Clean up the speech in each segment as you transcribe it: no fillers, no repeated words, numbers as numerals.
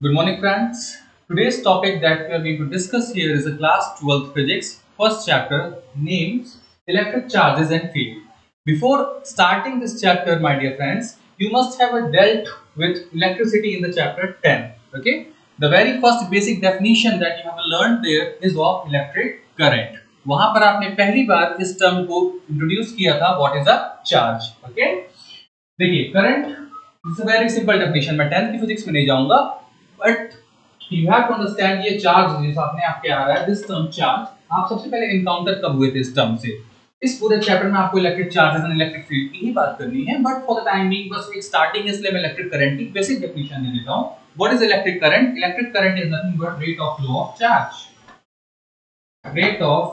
Good morning, friends. Today's topic that we are going to discuss here is a class 12th physics first chapter named electric charges and field. Before starting this chapter, my dear friends, you must have dealt with electricity in the chapter 10. Okay, the very first basic definition that you have learned there is of electric current. वहां पर आपने पहली बार इस term को introduce किया था what is a charge. Okay, देखिए current is a very simple definition. मैं 10th की फिजिक्स में नहीं जाऊंगा, but you have to understand ये चार्ज जिस आपने आपके आ रहा है दिस टर्म चार्ज. आप सबसे पहले एनकाउंटर कब हुए थे इस टर्म से? इस पूरे चैप्टर में आपको electric charges and electric field की ही बात करनी है, but for the time being बस एक स्टार्टिंग है, इसलिए मैं इलेक्ट्रिक करंट की बेसिक डेफिनेशन दे देता हूं. What is electric current? Electric current is nothing but rate of flow of charge. Rate of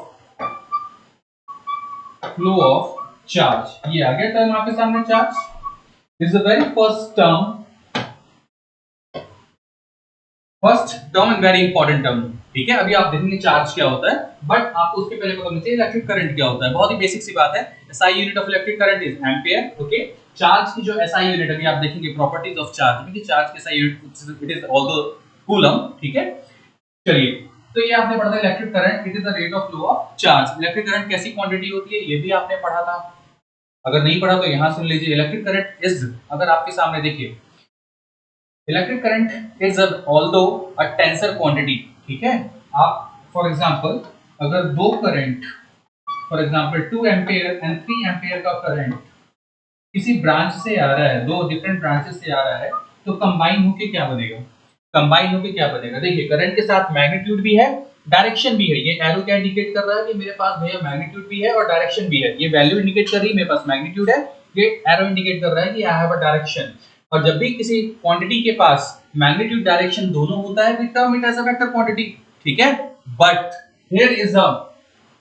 flow of charge, ये आ गया टर्म आपके सामने. Charge is the very first term and very important term. ठीक है, अभी आप देखेंगे चार्ज क्या होता है, बट आपको उसके पहले पता होना चाहिए इलेक्ट्रिक करंट क्या होता है. बहुत ही बेसिक सी बात है. SI unit of electric current is ampere. Okay, charge की जो SI यूनिट अभी आप देखेंगे प्रॉपर्टीज ऑफ चार्ज में कि चार्ज की SI unit it is also coulomb. ठीक है, चलिए, तो ये आपने पढ़ा था electric current it is the rate of flow of charge. Electric current कैसी क्वांटिटी होती है ये भी आपने पढ़ा था. अगर नहीं पढ़ा तो यहां सुन लीजिए. इलेक्ट्रिक करंट इज, अगर आपके सामने देखिए, electric current is although a tensor quantity. ठीक है, आप फॉर एग्जांपल अगर दो current, for example 2 ampere and 3 ampere का करंट किसी ब्रांच से आ रहा है, दो डिफरेंट ब्रांचेस से आ रहा है, तो कंबाइन होके क्या बनेगा? कंबाइन होके क्या बनेगा? देखिए, करंट के साथ मैग्नीट्यूड भी है, डायरेक्शन भी है. ये एरो क्या इंडिकेट कर रहा है कि मेरे पास भैया मैग्नीट्यूड भी है और डायरेक्शन भी है. ये वैल्यू इंडिकेट कर रही है मेरे पास मैग्नीट्यूड है, ये एरो इंडिकेट कर रहा है कि आई हैव अ डायरेक्शन. और जब भी किसी क्वांटिटी के पास मैग्नीट्यूड डायरेक्शन दोनों होता है, we term it as a vector quantity. ठीक है, but here is a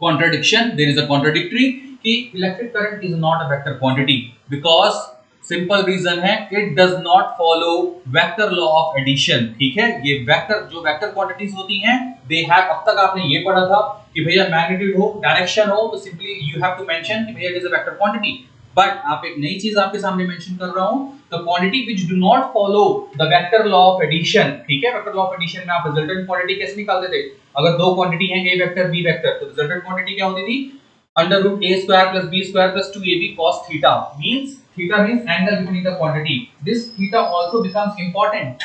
contradiction, there is a contradictory कि electric current is not a vector quantity because simple reason है it does not follow vector law of addition. ठीक है, ये vector जो vector quantities होती हैं दे हैव, अब तक आपने ये पढ़ा था कि भैया मैग्नीट्यूड हो डायरेक्शन हो तो simply you have to mention कि भैया it is a vector quantity. But आप एक नई चीज आपके सामने मेंशन कर रहा हूं, the quantity which do not follow the vector law of addition. ठीक है, वेक्टर लॉ ऑफ एडिशन में आप रिजल्टेंट क्वांटिटी कैसे निकालते थे? अगर दो क्वांटिटी हैं a वेक्टर b वेक्टर, तो रिजल्टेंट क्वांटिटी क्या होती थी? Under root a square plus b square plus 2ab cos थीटा. Means theta means angle between the quantity. This theta also becomes important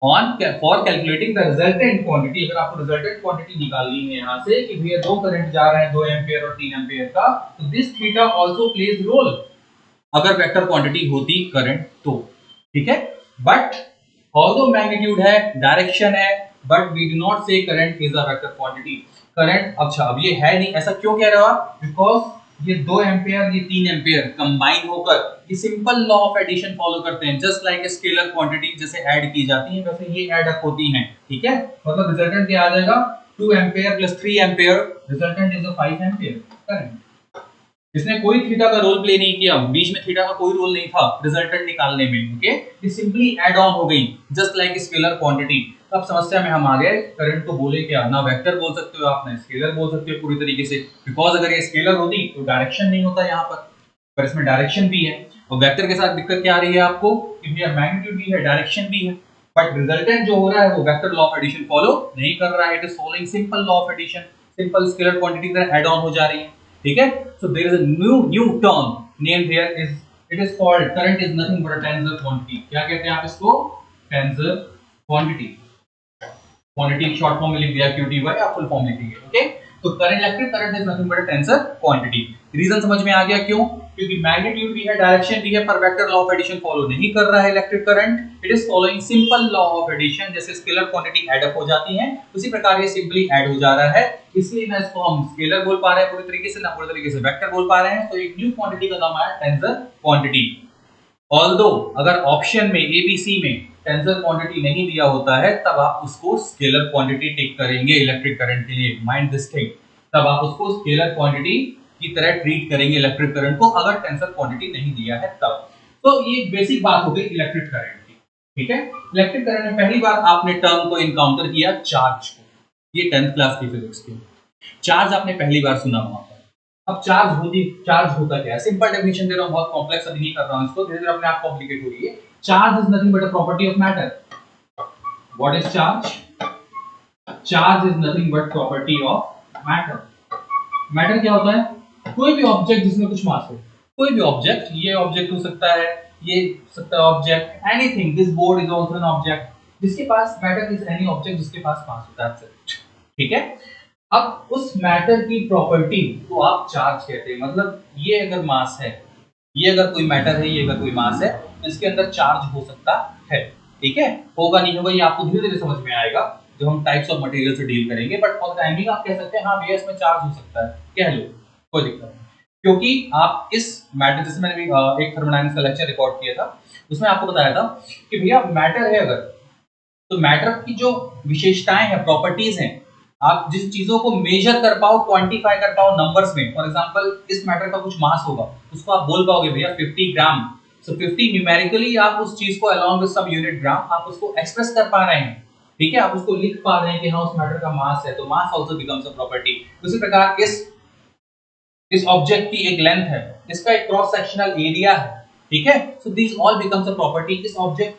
on for calculating the resultant quantity. अगर आपको resultant quantity निकालनी है यहाँ से कि भैया दो करंट जा रहे हैं 2 एम्पीयर और 3 एम्पीयर का, तो this theta also plays role अगर वेक्टर क्वांटिटी होती करंट तो. ठीक है, बट ऑल्दो मैग्नीट्यूड है, डायरेक्शन है, बट वी डू नॉट से current is a vector quantity. Current, अच्छा अब ये है नहीं, ऐसा क्यों कह रहे हो आप? बिकॉज ये 2 एम्पीयर ये 3 एम्पीयर कंबाइन होकर ये simple law of addition follow करते हैं. जस्ट लाइक स्केलर क्वांटिटी जैसे ऐड की जाती है वैसे ये ऐड अप होती हैं. ठीक है, मतलब रिजल्टेंट क्या आ जाएगा? 2 ampere plus 3 ampere, resultant is a 5 ampere current. इसने कोई थीटा का रोल प्ले नहीं किया, बीच में थीटा का कोई रोल नहीं था रिजल्टेंट निकालने में. ओके, ये सिंपली ऐड ऑन हो गई जस्ट लाइक स्केलर क्वांटिटी. अब समस्या में हम आ गए, करंट को बोले क्या? ना वेक्टर बोल सकते हो आप, ना स्केलर बोल सकते हो पूरी तरीके से, बिकॉज अगर ये स्केलर होती तो डायरेक्शन नहीं होता यहाँ पर इसमें डायरेक्शन भी है. और वेक्टर के साथ दिक्कत क्या आ रही है आपको कि भैया मैग्नीट्यूड भी है, डायरेक्शन भी है, बट रिजल्टेंट जो हो रहा है वो vector law of addition follow नहीं कर रहा है. It is following simple law of addition. Simple scalar quantity की तरह ऐड ऑन हो जा रही है. ठीक है, so there is a new term named here is, it is called current is nothing but a tensor quantity. क्या कहते हैं आप इसको? Tensor quantity. Quantity short form में लिख दिया QTY, आप फुल फॉर्म लिखेंगे. ओके, तो current, electric current is nothing but a tensor quantity. Reason समझ में आ गया क्यों? क्योंकि मैग्नीट्यूड भी है, डायरेक्शन भी है, पर vector law of addition follow नहीं कर रहा है electric current. It is following simple law of addition. जैसे स्केलर क्वांटिटी ऐड अप हो जाती है उसी प्रकार ये सिंपली ऐड हो जा रहा है, इसलिए ना इसको हम स्केलर बोल पा रहे हैं पूरी तरीके से, ना पूरी तरीके से वेक्टर बोल पा रहे हैं. तो एक न्यू क्वांटिटी का नाम आया टेंसर क्वांटिटी. ऑल्दो अगर ऑप्शन में ABC में टेंसर क्वांटिटी नहीं दिया होता है तब आप उसको स्केलर क्वांटिटी टिक करेंगे इलेक्ट्रिक करंट के लिए. माइंड दिस थिंग, तब आप उसको स्केलर क्वांटिटी की तरह ट्रीट करेंगे इलेक्ट्रिक करंट को अगर टेंसर क्वांटिटी नहीं दिया है तब. तो ये बेसिक बात हो गई इलेक्ट्रिक करंट की. ठीक है, इलेक्ट्रिक करंट में पहली बार आपने टर्म को इनकाउंटर किया चार्ज को. ये 10th क्लास की फिजिक्स की चार्ज आपने पहली बार सुना वहां पर. अब चार्ज होता क्या है? सिंपल डेफिनेशन दे रहा हूं, बहुत कॉम्प्लेक्स अभी नहीं कर रहा हूं इसको, धीरे धीरे अपने आप कॉम्प्लिकेट हो रही है. Charge is nothing but a property of matter. What is charge? Charge is nothing but property of matter. Matter क्या होता है? कोई भी ऑब्जेक्ट जिसमें कुछ मास हो, कोई भी ऑब्जेक्ट, ये ऑब्जेक्ट हो सकता है, ये हो सकता है object, anything, this board is also an object, जिसके पास मैटर इज एनी ऑब्जेक्ट जिसके पास मास होता है, दैट्स इट। ठीक है, अब उस मैटर की प्रॉपर्टी को आप चार्ज कहते हैं। मतलब ये अगर मास है, ये अगर कोई मैटर है, ये अगर कोई मास है, तो इसके अंदर चार्ज हो सकता है। ठीक है, होगा नहीं होगा ये आपको धीरे धीरे समझ में आएगा जो हम टाइप्स ऑफ मटेरियल से डील करेंगे, बट फॉर टाइमिंग आप कह सकते हैं हाँ भैया इसमें चार्ज हो सकता है, कह लो, कोई दिक्कत नहीं। क्योंकि आप इस मैटर, जैसे मैंने एक थर्मोडायनामिक्स का लेक्चर रिकॉर्ड किया था, उसमें आपको बताया था कि भैया मैटर है अगर, तो मैटर की जो विशेषताएं हैं, प्रॉपर्टीज हैं, आप जिस चीजों को मेजर कर पाओ, क्वांटिफाई कर पाओ नंबर्स में, फॉर एग्जांपल इस मैटर का कुछ मास होगा, उसको आप बोल पाओगे भैया 50 ग्राम, सो 50 न्यूमेरिकली आप उस चीज को अलोंग विद सम यूनिट ग्राम आप उसको एक्सप्रेस कर पा रहे हैं। ठीक है, आप उसको लिख पा रहे हैं कि हाँ उस मैटर का मास है, तो मास आल्सो बिकम्स अ प्रॉपर्टी। उसी प्रकार इस ऑब्जेक्ट की एक लेंथ है, इसका एक क्रॉस सेक्शनल एरिया है। ठीक है, so this all becomes a property. इस ऑब्जेक्ट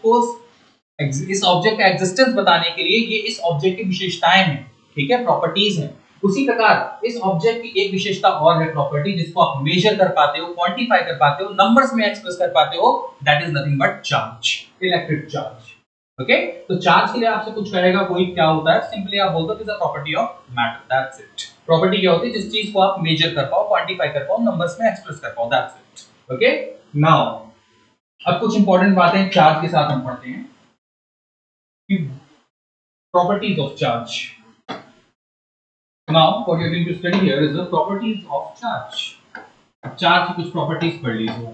का एग्जिस्टेंस बताने के लिए ये इस ऑब्जेक्ट की विशेषताएं हैं। ठीक है, प्रॉपर्टीज हैं। उसी प्रकार इस ऑब्जेक्ट की एक विशेषता और है, प्रॉपर्टी, जिसको आप मेजर कर पाते हो, क्वांटिफाई कर पाते हो, नंबर्स में एक्सप्रेस कर पाते हो, that is nothing but charge, electric charge. Okay, तो चार्ज के लिए आपसे कुछ कहेगा कोई क्या होता है, सिंपली आप बोल दो it is a property of matter, that's it. Property क्या होती है? जिस चीज को आप मेजर कर पाओ, क्वांटिफाई कर पाओ, नंबर्स में एक्सप्रेस कर पाओ, दैट्स इट। ओके, नाउ अब कुछ इंपॉर्टेंट बातें चार्ज के साथ हम पढ़ते हैं। Properties of charge. Now, what you're going to study here is the properties of charge. Charge की कुछ properties पढ़ लीजिए।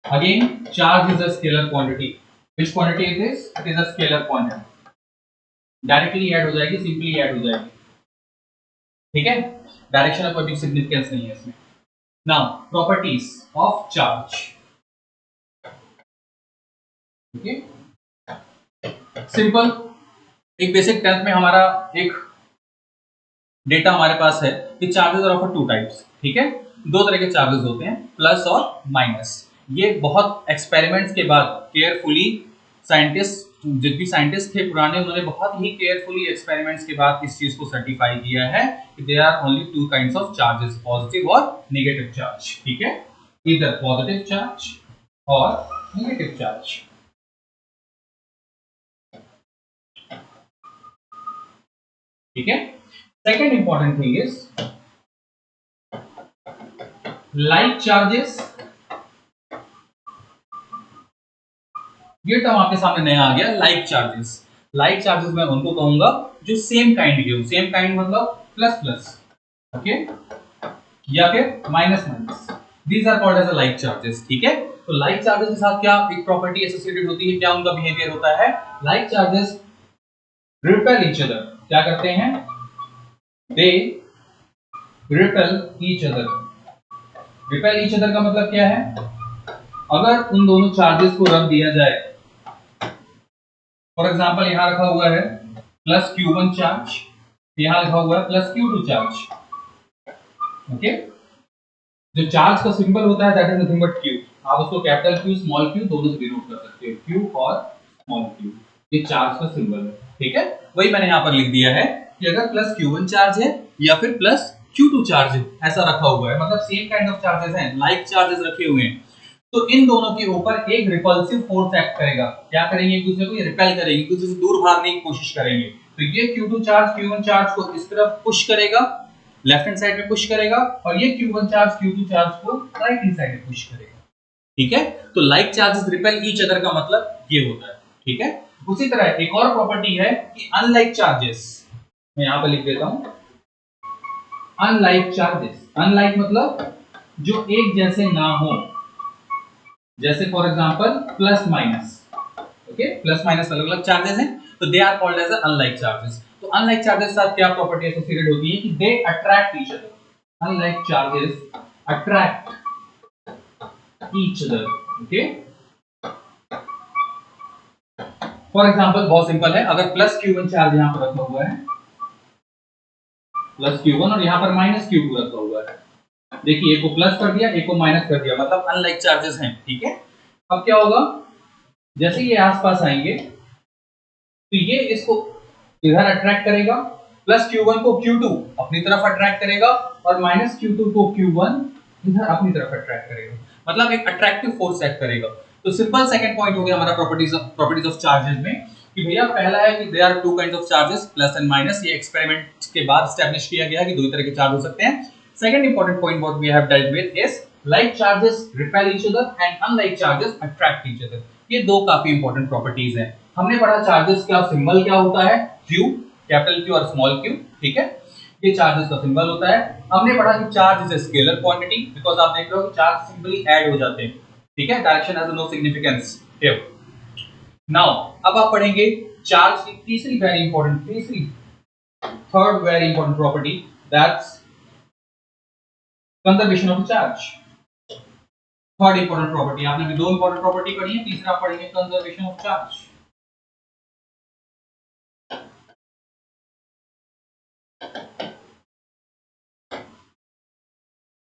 Again, charge is a scalar quantity. Which quantity it is? It is a scalar quantity. Directly add हो जाएगी, simply add हो जाएगी। ठीक है? Direction of कोई significance नहीं है इसमें। Now, properties of charge. Okay? Simple, एक बेसिक 10th में हमारा एक डेटा हमारे पास है कि charges are of two types. ठीक है, दो तरह के चार्जेस होते हैं, प्लस और माइनस। ये बहुत एक्सपेरिमेंट्स के बाद केयरफुली साइंटिस्ट, जितने साइंटिस्ट थे पुराने, उन्होंने बहुत ही केयरफुली एक्सपेरिमेंट्स के बाद इस चीज को सर्टिफाई किया है कि there are only two kinds of charges, positive और नेगेटिव चार्ज। ठीक है, इधर पॉजिटिव चार्ज और नेगेटिव चार्ज। ठीक है, second important thing is like charges. ये टर्म आपके सामने नया आ गया, लाइक चार्जेस। लाइक चार्जेस मैं उनको कहूंगा जो सेम काइंड के हो। सेम काइंड मतलब प्लस प्लस, ओके, या फिर minus minus, these are called as a like charges. ठीक है, तो लाइक चार्जेस के साथ क्या एक प्रॉपर्टी एसोसिएटेड होती है, क्या उनका बिहेवियर होता है? Like charges repel each other. क्या करते हैं? They repel each other. Repel each other का मतलब क्या है? अगर उन दोनों चार्जेस को रख दिया जाए, फॉर एग्जांपल यहां रखा हुआ है प्लस Q1 चार्ज, यहां लिखा हुआ है प्लस Q2 चार्ज। ओके, जो चार्ज का सिंबल होता है that is nothing but Q। आप उसको कैपिटल Q स्मॉल q दोनों से डिनोट कर सकते हो, Q और स्मॉल q, ये चार्ज का सिंबल है। ठीक है, वही मैंने यहां पर लिख दिया है कि अगर प्लस Q1 चार्ज है या फिर प्लस Q2 चार्ज है, ऐसा रखा हुआ है, मतलब सेम काइंड ऑफ चार्जेस हैं, लाइक चार्जेस रखे हुए हैं, तो इन दोनों के ऊपर एक रिपल्सिव फोर्स एक्ट करेगा। क्या करेंगे? एक दूसरे को ये रिपेल करेंगे, एक दूसरे से दूर भागने की कोशिश करेंगे। तो ये Q2 चार्ज Q1 चार्ज को इस तरफ पुश करेगा, लेफ्ट हैंड साइड में पुश करेगा, और ये Q1 चार्ज Q2 चार्ज को राइट हैंड साइड में पुश करेगा। ठीक है, तो like charges repel each other का मतलब ये होता है। ठीक है, उसी तरह एक और प्रॉपर्टी है कि अनलाइक चार्जेस, मैं यहां पर लिख देता हूं अनलाइक चार्जेस। अनलाइक मतलब जो एक जैसे ना हो, जैसे for example plus minus. Okay, plus minus अलग अलग चार्जेस हैं, तो they are called as unlike charges. तो अनलाइक चार्जेस के साथ क्या प्रॉपर्टी एसोसिएटेड होती है कि they attract each other. Unlike charges attract each other. Okay, for example बहुत सिंपल है, अगर प्लस Q1 चार्ज यहां पर रखा हुआ है, प्लस Q1, और यहां पर माइनस Q2 रखा हुआ है, देखिए एक को प्लस कर दिया, एक को माइनस कर दिया, मतलब अनलाइक चार्जेस हैं। ठीक है, अब क्या होगा? जैसे ये आसपास आएंगे तो ये इसको इधर अट्रैक्ट करेगा, प्लस Q1 को Q2 अपनी तरफ अट्रैक्ट करेगा और माइनस Q2 को Q1 इधर अपनी तरफ अट्रैक्ट करेगा, मतलब एक अट्रैक्टिव फोर्स एक्ट करेगा। तो सिंपल सेकंड पॉइंट हो गया हमारा प्रॉपर्टीज ऑफ चार्जेस में कि भैया पहला है कि there are two kinds of charges plus and minus, ये एक्सपेरिमेंट के बाद एस्टैब्लिश किया गया कि दो ही तरह के चार्ज हो सकते हैं। Second important point what we have dealt with is like charges repel each other and unlike charges attract each other. ये दो काफी इंपॉर्टेंट प्रॉपर्टीज हैं। हमने पढ़ा चार्जेस का सिंबल क्या होता है, Q, कैपिटल Q और स्मॉल q, ठीक है, ये चार्जेस का सिंबल होता है। हमने पढ़ा कि charge is a scalar quantity because आप देख रहे हो कि चार्ज सिंपली ऐड हो जाते हैं, ठीक है, direction has no significance here. Now अब आप पढ़ेंगे चार्ज की तीसरी very important, third very important property, that's conservation of charge. Third important property, आपने भी दो इंपॉर्टेंट प्रॉपर्टी पढ़ी है, तीसरा पढ़ेंगे कंजर्वेशन ऑफ चार्ज।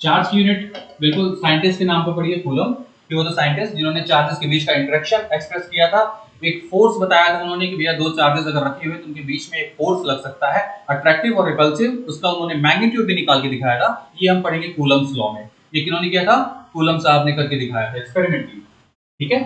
चार्ज की यूनिट बिल्कुल साइंटिस्ट के नाम पर पढ़ी है, कूलम। कि वो तो साइंटिस्ट जिन्होंने चार्जेस के बीच का इंटरेक्शन एक्सप्रेस किया था, एक फोर्स बताया था उन्होंने कि भैया दो चार्जेस अगर रखे हुए तो उनके बीच में एक फोर्स लग सकता है अट्रैक्टिव और रिपल्सिव, उसका उन्होंने मैग्नीट्यूड भी निकाल के दिखाया था। ये हम पढ़ेंगे कूलम्स लॉ में। ये किन्होंने किया था, कूलम साहब ने करके दिखाया था एक्सपेरिमेंटली, ठीक है।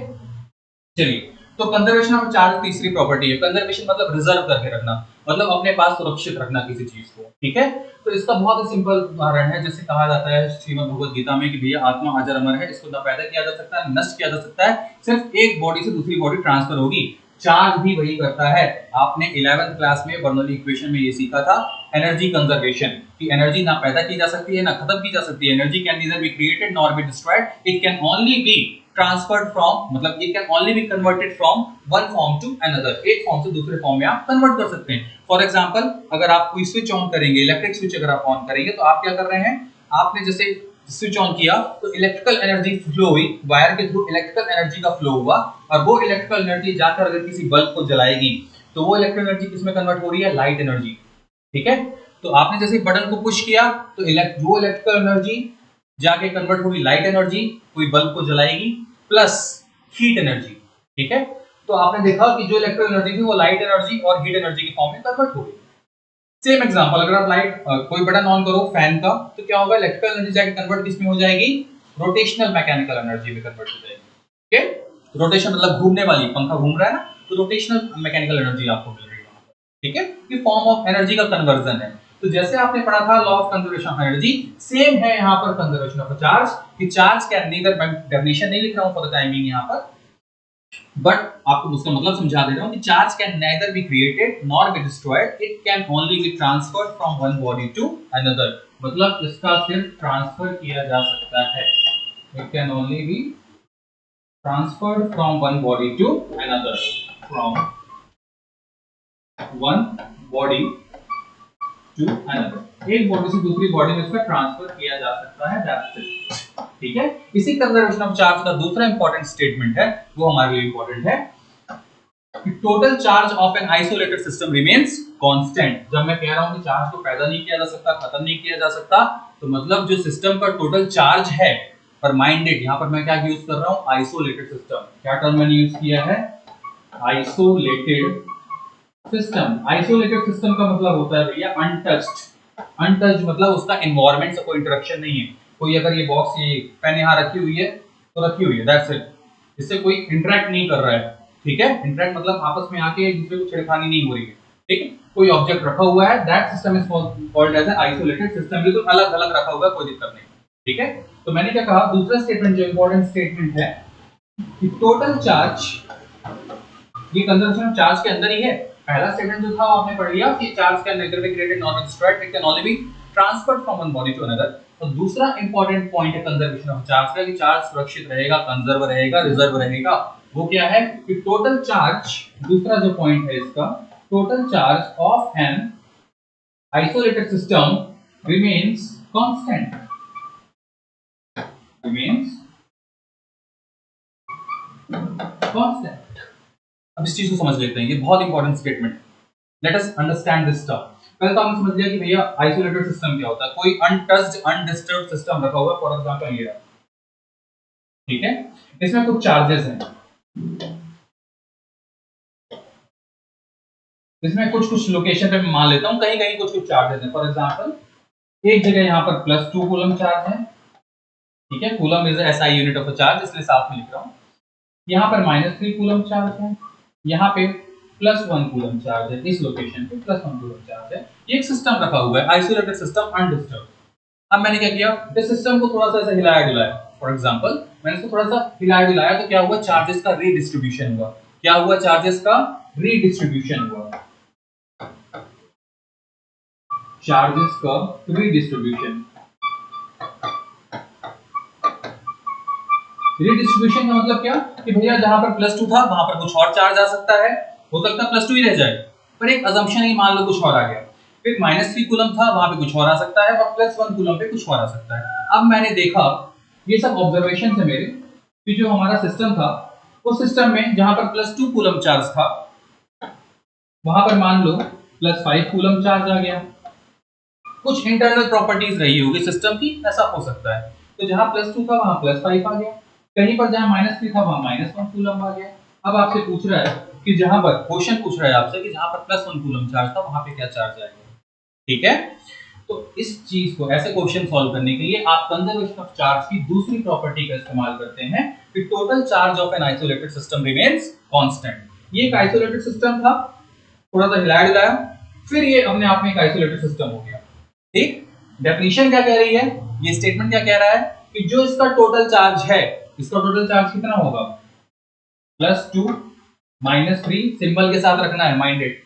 चलिए, तो कंजर्वेशन ऑफ चार्ज तीसरी प्रॉपर्टी है। कंजर्वेशन मतलब रिजर्व करके रखना, मतलब अपने पास सुरक्षित रखना किसी चीज को, ठीक है। तो इसका बहुत ही सिंपल उदाहरण है, जैसे कहा जाता है श्रीमद् भगवद गीता में कि भैया आत्मा अजर अमर है, इसको ना पैदा किया जा सकता है नष्ट किया जा सकता है, सिर्फ एक बॉडी से दूसरी बॉडी ट्रांसफर होगी। चार्ज भी वही करता है। आपने 11th क्लास में बर्नौली इक्वेशन में ये सीखा था एनर्जी कंजर्वेशन, कि एनर्जी ना पैदा की जा सकती है ना खत्म की जा सकती है। Energy can neither be created nor be destroyed, it can only be transferred from, मतलब it can only be converted from one form to another, एक फॉर्म से दूसरे फॉर्म में आप कन्वर्ट कर सकते हैं। फॉर एग्जांपल, अगर आप कोई स्विच ऑन करेंगे, इलेक्ट्रिक स्विच अगर आप ऑन करेंगे तो आप क्या कर रहे हैं, आपने जैसे स्विच ऑन किया तो इलेक्ट्रिकल एनर्जी फ्लो हुई, वायर के थ्रू इलेक्ट्रिकल एनर्जी का फ्लो हुआ, और वो इलेक्ट्रिकल एनर्जी जाकर अगर किसी बल्ब को जलाएगी तो वो इलेक्ट्रिकल एनर्जी किसमें कन्वर्ट हो रही है, लाइट एनर्जी, ठीक है। तो आपने जैसे बटन को पुश किया तो वो इलेक्ट्रिकल एनर्जी जाके कन्वर्ट होगी लाइट एनर्जी, कोई बल्ब को जलाएगी, प्लस हीट एनर्जी, ठीक है। तो आपने देखा कि जो इलेक्ट्रिकल एनर्जी थी वो लाइट एनर्जी और हीट एनर्जी की फॉर्म में कन्वर्ट हो गई। सेम एग्जांपल, अगर आप लाइट कोई बटन ऑन करो फैन का तो क्या होगा, इलेक्ट्रिकल एनर्जी जाके कन्वर्ट किस में हो जाएगी, रोटेशनल मैकेनिकल एनर्जी में कन्वर्ट हो जाएगी, ठीक है। रोटेशन मतलब घूमने वाली, पंखा घूम रहा है ना, तो रोटेशनल मैकेनिकल एनर्जी आपको मिल रही है वहां पर, ठीक है। ये फॉर्म ऑफ एनर्जी का कन्वर्जन है। तो जैसे आपने पढ़ा था law of conservation of energy, same है यहाँ पर कंजर्वेशन ऑफ चार्ज, कि चार्ज कैन नीदर, मैं डेफिनेशन नहीं लिख रहा हूँ फॉर द टाइमिंग यहाँ पर, बट आपको उसका मतलब समझा दे रहा हूं कि charge can neither be created nor be destroyed, it can only be transferred from one body to another, मतलब इसका सिर्फ ट्रांसफर किया जा सकता है, it can only be transferred from one body to another, from one body to another, एक body से दूसरी बॉडी में इसका ट्रांसफर किया जा सकता है, दैट्स इट, ठीक है। इसी कंजर्वेशन ऑफ चार्ज का दूसरा इंपॉर्टेंट स्टेटमेंट है, वो हमारे लिए इंपॉर्टेंट है कि total charge of an isolated system remains constant. जब मैं कह रहा हूं कि चार्ज को पैदा नहीं किया जा सकता, खत्म नहीं किया जा सकता, तो मतलब जो सिस्टम का टोटल चार्ज है, पर माइंडेड, यहां पर मैं क्या यूज कर रहा हूं, आइसोलेटेड सिस्टम। क्या टर्म मैंने यूज किया है, आइसोलेटेड सिस्टम। आइसोलेटेड सिस्टम का मतलब होता है भैया अनटच्ड। अनटच्ड मतलब उसका एनवायरनमेंट से कोई इंटरेक्शन नहीं है, कोई अगर ये बॉक्स, ये पेन यहाँ रखी हुई है तो रखी हुई है, दैट्स इट, इससे कोई इंटरेक्ट नहीं कर रहा है, ठीक है। इंटरेक्ट मतलब आपस में आके एक दूसरे को छेड़खानी नहीं हो रही है, ठीक है। कोई ऑब्जेक्ट रखा हुआ है, that system is called as isolated system, बिल्कुल अलग अलग रखा हुआ है, कोई दिक्कत नहीं, ठीक है। तो मैंने क्या कहा, दूसरा स्टेटमेंट जो इंपॉर्टेंट स्टेटमेंट है कि टोटल चार्ज, ये कंजर्वेशन ऑफ चार्ज के अंदर ही है। पहला स्टेटमेंट जो था वो आपने पढ़ लिया कि charge can neither be created nor destroyed, it can only be transferred from one body to another. तो दूसरा इंपॉर्टेंट पॉइंट है कंजर्वेशन ऑफ चार्ज का, कि चार्ज सुरक्षित रहेगा, कंजर्व रहेगा, रिजर्व रहेगा। वो क्या है कि टोटल चार्ज, दूसरा जो पॉइंट है इसका, total charge of an isolated system remains constant, remains constant. अब इस चीज को समझ लेते हैं, ये बहुत important statement. Let us understand this term. पहले तो हमने समझ लिया कि भैया आइसोलेटेड सिस्टम क्या होता है, कोई अनटच्ड अनडिस्टर्ब्ड सिस्टम रखा हुआ है, फॉर एग्जांपल ये, ठीक है। इसमें कुछ चार्जेस हैं, इसमें कुछ कुछ लोकेशन पे मैं मान लेता हूँ, कहीं कहीं कुछ कुछ चार्जेस हैं। फॉर एग्जांपल एक जगह यहाँ पर +2 कूलम चार्ज है, ठीक है, coulomb is SI unit of a charge, इसलिए साथ में लिख रहा हूँ। यहाँ पर -3 कूलम चार्ज है, यहाँ पे +1 कूलम चार्ज है, इस लोकेशन पे +1 कूलम चार्ज है। ये एक सिस्टम रखा हुआ है, आइसोलेटेड सिस्टम, अनडिस्टर्ब। अब मैंने क्या किया, इस सिस्टम को थोड़ा सा ऐसे हिलाया डुलाया। फॉर एग्जांपल मैंने इसको थोड़ा सा हिलाया डुलाया तो क्या हुआ, चार्जेस का रीडिस्ट्रीब्यूशन हुआ। क्या हुआ, चार्जेस का रीडिस्ट्रीब्यूशन हुआ, चार्जेस का रीडिस्ट्रीब्यूशन। रीडिस्ट्रीब्यूशन का मतलब क्या कि भैया जहां पर +2 था वहां पर कुछ और चार्ज आ सकता है, हो सकता है +2 ही रह जाए, पर एक अजम्पशन ही मान लो कुछ और आ गया। फिर -3 कूलम था, वहां पे कुछ और आ सकता है, और +1 कूलम पे कुछ और आ सकता है। अब मैंने देखा, ये सब ऑब्जर्वेशन है मेरे, कि जो हमारा सिस्टम था उस सिस्टम में जहां पर +2 कूलम चार्ज था वहां पर मान लो +5 कूलम चार्ज आ गया। कुछ इंटरनल प्रॉपर्टीज रही होगी सिस्टम की, ऐसा हो सकता है। तो जहां +2 था वहां +5 आ गया, कहीं पर जहां -3 था वहां -1 कूलम आ गया। अब आपसे पूछ रहा है कि जहां पर क्वेश्चन पूछ रहा है आपसे कि जहां पर +1 कूलम चार्ज था वहां पे क्या चार्ज आएगा, ठीक है। तो इस चीज को, ऐसे क्वेश्चन सॉल्व करने के लिए आप कंजर्वेशन ऑफ चार्ज की दूसरी प्रॉपर्टी का इस्तेमाल करते हैं कि total charge of an isolated system remains constant. ये एक आइसोलेटेड सिस्टम था, थोड़ा सा हिलाया डुलाया, फिर ये अपने आप में एक आइसोलेटेड सिस्टम हो गया, ठीक। डेफिनेशन क्या कह रही है, ये स्टेटमेंट क्या कह रहा है कि जो इसका टोटल चार्ज है, इसका टोटल चार्ज कितना होगा, +2 -3 सिंबल के साथ रखना है, माइंडेड,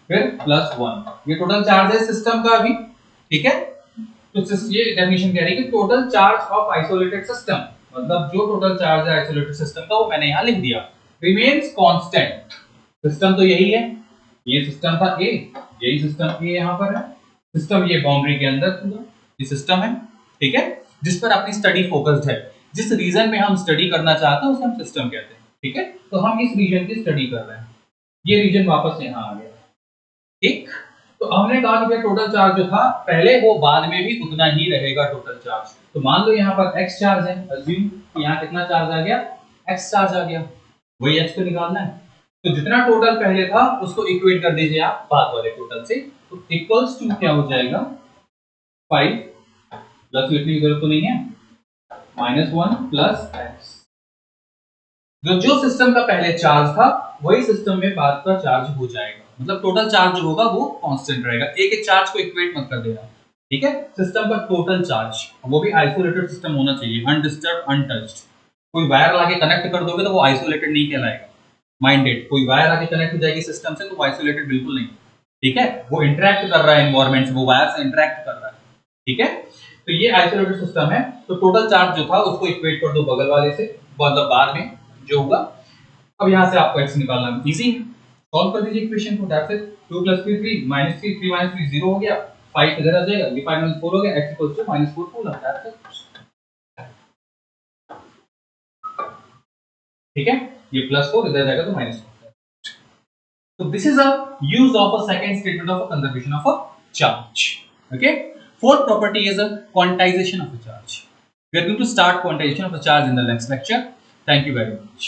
फिर +1, ये टोटल चार्ज है सिस्टम का अभी, ठीक है। तो ये डेफिनेशन कह रही है कि total charge of isolated system, मतलब जो टोटल चार्ज है आइसोलेटेड सिस्टम का वो मैंने यहां लिख दिया, रिमेन्स कांस्टेंट। सिस्टम तो यही है, ये सिस्टम था ए, यही सिस्टम ए यहां पर है, सिस्टम ये बाउंड्री के अंदर पूरा ये सिस्टम है, ठीक है, जिस पर अपनी स्टडी फोकस्ड है, जिस रीजन में हम स्टडी करना चाहते हैं उसे हम सिस्टम कहते हैं, ठीक है। तो हम इस रीजन की स्टडी कर रहे हैं, ये रीजन वापस यहाँ आ गया, ठीक। तो हमने कहा कि टोटल चार्ज जो था पहले वो बाद में भी उतना ही रहेगा टोटल चार्ज। तो मान लो यहाँ पर x चार्ज है, अज्यूम कि यहाँ कितना चार्ज आ गया, x चार्ज आ गया, वही x को निकालना है। तो जितना टोटल पहले था उसको इक्वेट कर दीजिए आप बाद वाले टोटल से, तो इक्वल्स टू क्या हो जाएगा, 5 प्लस लिखने की जरूरत तो नहीं है, -1 प्लस x। जो सिस्टम का पहले चार्ज था वही सिस्टम में बाद का चार्ज हो जाएगा, मतलब टोटल चार्ज जो होगा वो कांस्टेंट रहेगा। एक एक चार्ज को इक्वेट मत कर देना, ठीक है। सिस्टम का टोटल चार्ज, वो भी आइसोलेटेड सिस्टम होना चाहिए, अनडिस्टर्ब अनटच्ड। कोई वायर लाके कनेक्ट कर दोगे तो वो आइसोलेटेड नहीं कहलाएगा, माइंडेड। कोई वायर आके कनेक्ट हो जाएगी सिस्टम से तो वो आइसोलेटेड बिल्कुल नहीं, ठीक है। वो इंटरेक्ट कर रहा है एनवायरनमेंट से, वो वायर से इंटरेक्ट कर रहा है, ठीक है। तो ये आइसोलेटेड सिस्टम है, तो टोटल चार्ज जो था उसको इक्वेट कर दो बगल वाले से, मतलब बाद में जो होगा। अब यहां से आपको x निकालना इजी है, सॉल्व कर दीजिए इक्वेशन को, दैट्स इट। 2 + 3 3 -3 3 -3 0 हो गया, 5 इधर आ जाएगा, ये 5 - 4 हो गया, x -4 कूलम, दैट्स इट, ठीक है। ये +4 इधर जाएगा तो -4। So this is a use of a second statement of a conservation of a charge. Okay. Fourth property is a quantization of a charge. We are going to start quantization of a charge in the next lecture. Thank you very much.